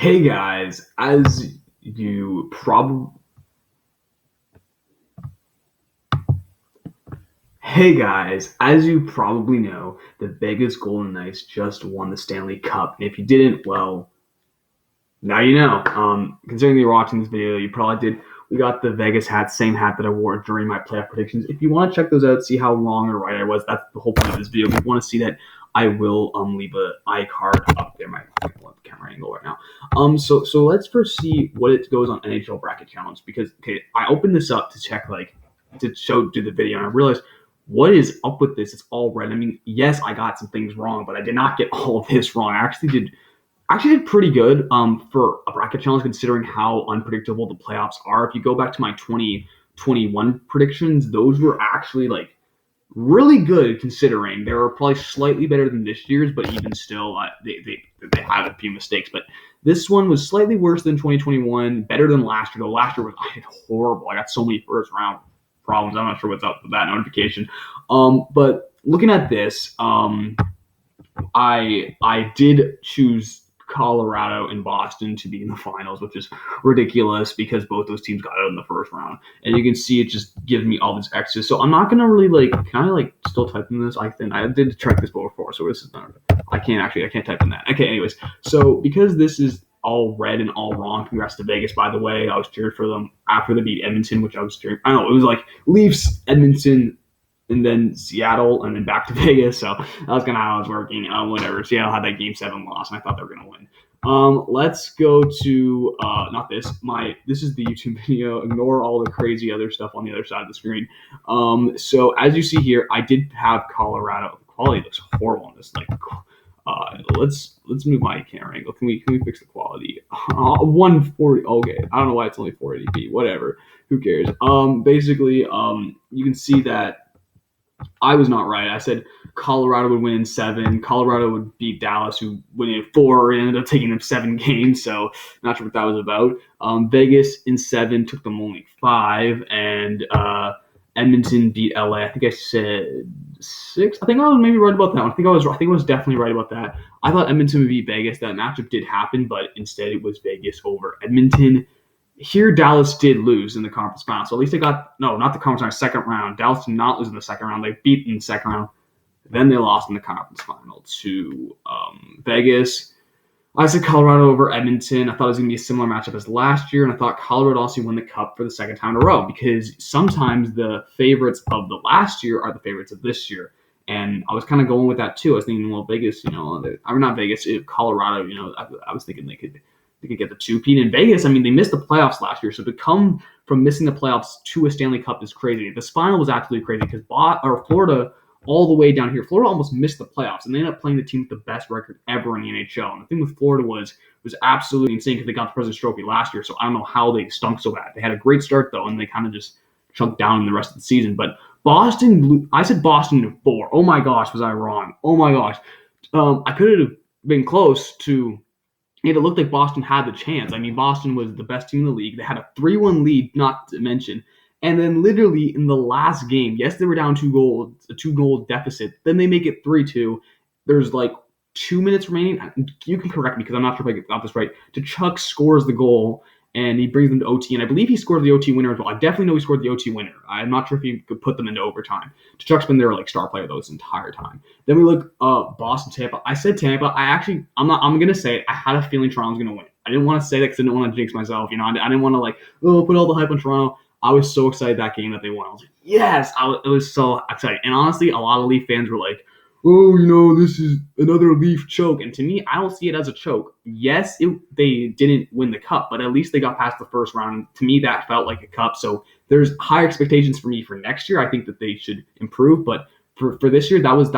Hey guys, you probably as you probably know, the Vegas Golden Knights just won the Stanley Cup. And if you didn't, well, now you know. Considering you're watching this video, you probably did. We got the Vegas hat, same hat that I wore during my playoff predictions. If you want to check those out, see how wrong or right I was, that's the whole point of this video. If you want to see that, I will leave a iCard up there. My camera angle right now. So let's first see what it goes on NHL bracket challenge because I opened this up to check do the video and I realized what is up with this? It's all red. I mean, yes, I got some things wrong, but I did not get all of this wrong. I actually did pretty good for a bracket challenge considering how unpredictable the playoffs are. If you go back to my 2021 predictions, those were actually like really good considering they were probably slightly better than this year's, but even still, they had a few mistakes. But this one was slightly worse than 2021, better than last year. Though last year I did horrible. I got so many first round problems. I'm not sure what's up with that notification. But looking at this, I did choose Colorado and Boston to be in the finals, which is ridiculous because both those teams got out in the first round. And you can see it just gives me all this extra. So I'm not gonna really still type in this. I think I did check this before, so this is not. I can't type in that. Okay, anyways. So because this is all red and all wrong, congrats to Vegas, by the way. I was cheering for them after they beat Edmonton, which I was cheering. I don't know, it was like Leafs, Edmonton, and then Seattle, and then back to Vegas. So that was kind of how I was working. Whatever. Seattle had that Game 7 loss, and I thought they were going to win. Let's go to not this. This is the YouTube video. Ignore all the crazy other stuff on the other side of the screen. So as you see here, I did have Colorado. The quality looks horrible on this. Let's move my camera angle. Can we fix the quality? 140. Okay, I don't know why it's only 480p. Whatever. Who cares? Basically, you can see that I was not right. I said Colorado would win in 7. Colorado would beat Dallas, who win in 4, and ended up taking them 7 games. So not sure what that was about. Vegas in 7 took them only 5, and Edmonton beat LA. I think I said 6. I think I was maybe right about that one. I think I was definitely right about that. I thought Edmonton would beat Vegas. That matchup did happen, but instead it was Vegas over Edmonton. Here, Dallas did lose in the conference final. So at least they got, no, not the conference final, second round. Dallas did not lose in the second round. They beat in the second round. Then they lost in the conference final to Vegas. I said Colorado over Edmonton. I thought it was going to be a similar matchup as last year, and I thought Colorado would also win the Cup for the second time in a row because sometimes the favorites of the last year are the favorites of this year. And I was kind of going with that too. I was thinking, well, Vegas, not Vegas, Colorado, I was thinking they could get the 2-peat. In Vegas, I mean, they missed the playoffs last year. So to come from missing the playoffs to a Stanley Cup is crazy. The final was absolutely crazy because Florida, all the way down here, Florida almost missed the playoffs. And they ended up playing the team with the best record ever in the NHL. And the thing with Florida was absolutely insane because they got the President's Trophy last year. So I don't know how they stunk so bad. They had a great start, though, and they kind of just chunked down in the rest of the season. But Boston, I said Boston in 4. Oh, my gosh, was I wrong? Oh, my gosh. I could have been close to... It looked like Boston had the chance. I mean, Boston was the best team in the league. They had a 3-1 lead, not to mention. And then literally in the last game, yes, they were down 2 goals, a 2-goal deficit. Then they make it 3-2. There's like 2 minutes remaining. You can correct me because I'm not sure if I got this right. Tkachuk scores the goal, and he brings them to OT. And I believe he scored the OT winner as well. I definitely know he scored the OT winner. I'm not sure if he could put them into overtime. Tkachuk's been their star player though this entire time. Then we look Boston, Tampa. I said Tampa. I'm gonna say it. I had a feeling Toronto was gonna win. I didn't want to say that because I didn't want to jinx myself. I didn't want to put all the hype on Toronto. I was so excited that game that they won. I was like, yes! It was so exciting. And honestly, a lot of Leaf fans were like, oh, this is another Leaf choke. And to me, I don't see it as a choke. Yes, they didn't win the Cup, but at least they got past the first round. To me, that felt like a Cup. So there's high expectations for me for next year. I think that they should improve, but for this year, that was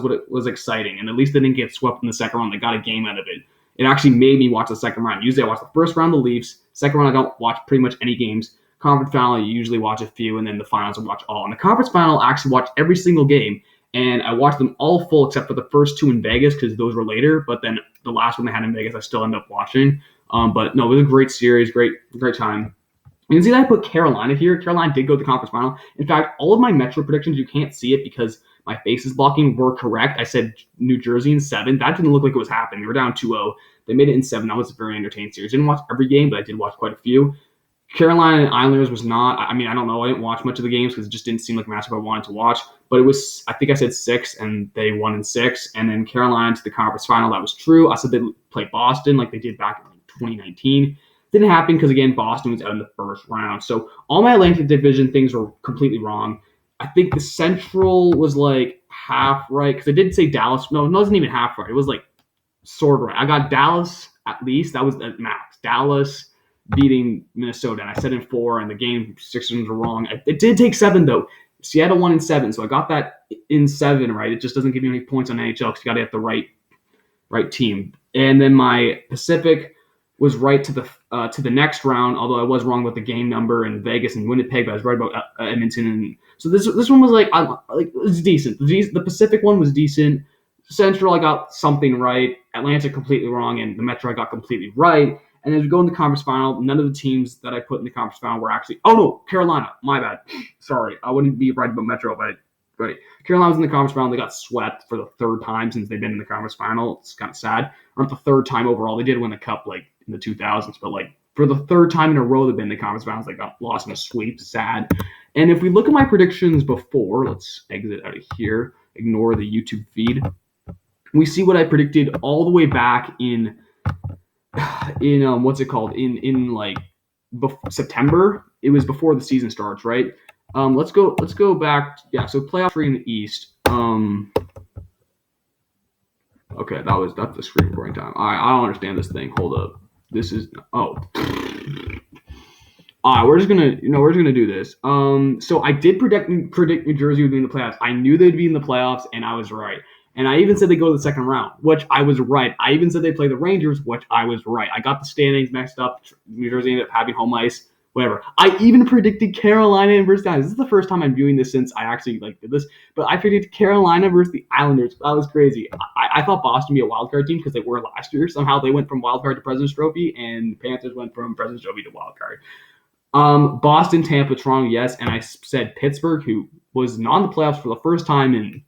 what it was exciting. And at least they didn't get swept in the second round. They got a game out of it. It actually made me watch the second round. Usually I watch the first round of the Leafs. Second round, I don't watch pretty much any games. Conference final, I usually watch a few, and then the finals I watch all. In the conference final, I actually watched every single game. And I watched them all full except for the first 2 in Vegas because those were later. But then the last one they had in Vegas, I still ended up watching. But no, it was a great series, great time. You can see that I put Carolina here. Carolina did go to the conference final. In fact, all of my Metro predictions, you can't see it because my face is blocking, were correct. I said New Jersey in 7. That didn't look like it was happening. They were down 2-0. They made it in 7. That was a very entertaining series. Didn't watch every game, but I did watch quite a few. Carolina and Islanders was not. I mean, I don't know. I didn't watch much of the games because it just didn't seem like a matchup I wanted to watch. But it was, I think I said 6, and they won in 6. And then Carolina to the conference final. That was true. I said they played Boston like they did back in 2019. Didn't happen because, again, Boston was out in the first round. So all my Atlantic Division things were completely wrong. I think the Central was like half right because I did say Dallas. No, it wasn't even half right. It was like sort of right. I got Dallas at least. That was at max. Dallas beating Minnesota, and I said in 4, and the game 6 were wrong. It did take 7 though. Seattle won in 7, so I got that in 7 right. It just doesn't give you any points on NHL because you got to get the right team. And then my Pacific was right to the next round, although I was wrong with the game number and Vegas and Winnipeg, but I was right about Edmonton. And so this one was like it was decent. The Pacific one was decent. Central, I got something right. Atlantic completely wrong, and the Metro I got completely right. And as we go in the conference final, none of the teams that I put in the conference final were actually. Oh no, Carolina. My bad. Sorry, I wouldn't be right about Metro, but Carolina was in the conference final. They got swept for the 3rd time since they've been in the conference final. It's kind of sad. Or not the 3rd time overall. They did win the cup like in the 2000s, but like for the 3rd time in a row they've been in the conference finals, they got lost in a sweep. Sad. And if we look at my predictions before, let's exit out of here. Ignore the YouTube feed. We see what I predicted all the way back in what's it called in like September. It was before the season starts, right? Let's go back. Yeah, so playoff 3 in the East. Okay, that's the screen recording time. All right, I don't understand this thing. Hold up. This is All right, we're just gonna do this. So I did predict New Jersey would be in the playoffs. I knew they'd be in the playoffs, and I was right. And I even said they go to the second round, which I was right. I even said they play the Rangers, which I was right. I got the standings mixed up. New Jersey ended up having home ice, whatever. I even predicted Carolina versus the Islanders. This is the first time I'm doing this since I actually did this. But I predicted Carolina versus the Islanders. That was crazy. I thought Boston would be a wild card team because they were last year. Somehow they went from wild card to President's Trophy, and Panthers went from President's Trophy to wild card. Boston, Tampa, Toronto, yes. And I said Pittsburgh, who was not in the playoffs for the first time in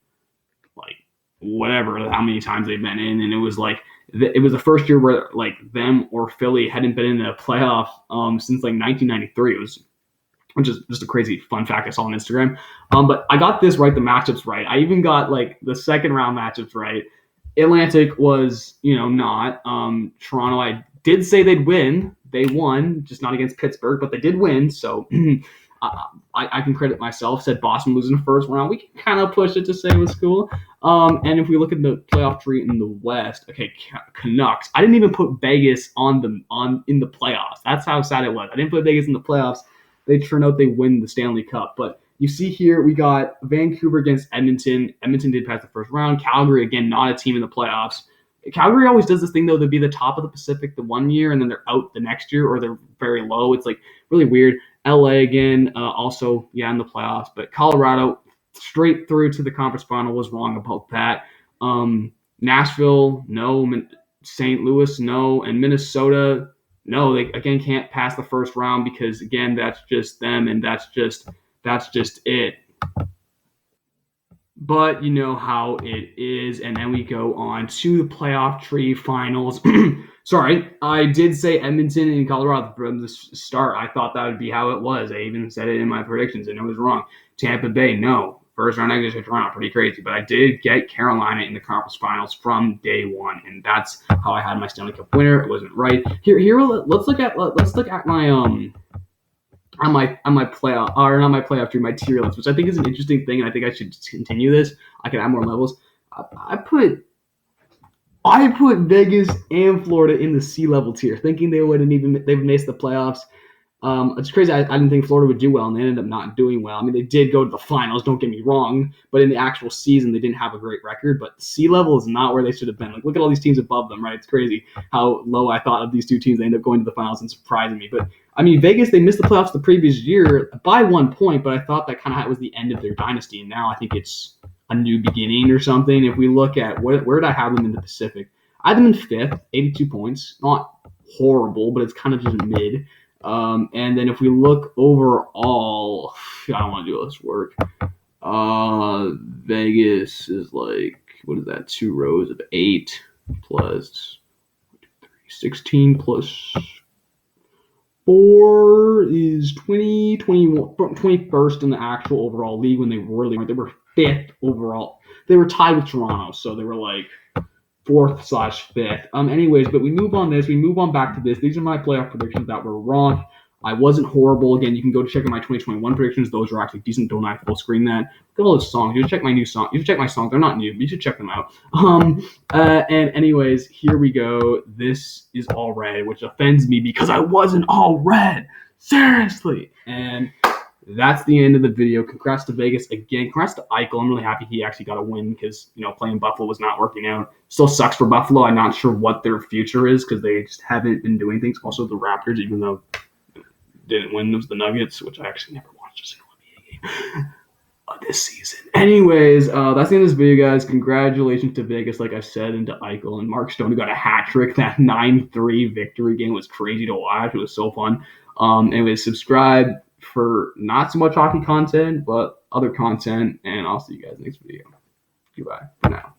whatever, how many times they've been in, and it was the first year where like them or Philly hadn't been in a playoff since like 1993. It was just a crazy fun fact I saw on Instagram. But I got this right, the matchups right. I even got like the second round matchups right. Atlantic was not. Toronto, I did say they'd win. They won, just not against Pittsburgh, but they did win. So I can credit myself. Said Boston losing the first round. We can kind of push it to say it was cool. And if we look at the playoff tree in the West, okay, Canucks. I didn't even put Vegas in the playoffs. That's how sad it was. I didn't put Vegas in the playoffs. They turn out they win the Stanley Cup. But you see here, we got Vancouver against Edmonton. Edmonton did pass the first round. Calgary, again, not a team in the playoffs. Calgary always does this thing, though, to be the top of the Pacific the one year, and then they're out the next year, or they're very low. It's like really weird. LA again, also, in the playoffs. But Colorado, straight through to the conference final, was wrong about that. Nashville, no. St. Louis, no. And Minnesota, no. They, again, can't pass the first round because, again, that's just them, and that's just it. But you know how it is. And then we go on to the playoff tree finals. Sorry, I did say Edmonton and Colorado from the start. I thought that would be how it was. I even said it in my predictions, and it was wrong. Tampa Bay, no. First round exit to Toronto, pretty crazy. But I did get Carolina in the conference finals from day one, and that's how I had my Stanley Cup winner. It wasn't right. Here. Let's look at my on my playoff, or not my playoff tree, my tier list, which I think is an interesting thing, and I think I should continue this. I can add more levels. I put Vegas and Florida in the C level tier, thinking they missed the playoffs. It's crazy. I didn't think Florida would do well, and they ended up not doing well. I mean, they did go to the finals, don't get me wrong, but in the actual season, they didn't have a great record. But C level is not where they should have been. Like, look at all these teams above them, right? It's crazy how low I thought of these two teams. They ended up going to the finals and surprising me. But I mean, Vegas, they missed the playoffs the previous year by 1 point, but I thought that kind of was the end of their dynasty, and now I think it's a new beginning or something. If we look at where did I have them in the Pacific? I had them in 5th, 82 points. Not horrible, but it's kind of just mid. And then if we look overall, I don't want to do all this work. Vegas is like, what is that? 2 rows of 8 plus 16 plus 4 is 20, 21, 21st in the actual overall league when they really weren't. They were 5th overall. They were tied with Toronto, so they were like 4th/5th. Anyways, but we move on this. We move on back to this. These are my playoff predictions that were wrong. I wasn't horrible. Again, you can go check out my 2021 predictions. Those are actually decent. Don't I full screen that? Look at all those songs. You should check my new song. You should check my songs. They're not new. You should check them out. And anyways, here we go. This is all red, which offends me because I wasn't all red. Seriously. And that's the end of the video. Congrats to Vegas again. Congrats to Eichel. I'm really happy he actually got a win because, playing Buffalo was not working out. Still sucks for Buffalo. I'm not sure what their future is because they just haven't been doing things. Also, the Raptors, even though didn't win, was the Nuggets, which I actually never watched a single NBA game this season. Anyways, that's the end of this video, guys. Congratulations to Vegas, like I said, and to Eichel and Mark Stone, who got a hat trick. That 9-3 victory game was crazy to watch. It was so fun. Anyways, subscribe for not so much hockey content, but other content, and I'll see you guys next video. Goodbye for now.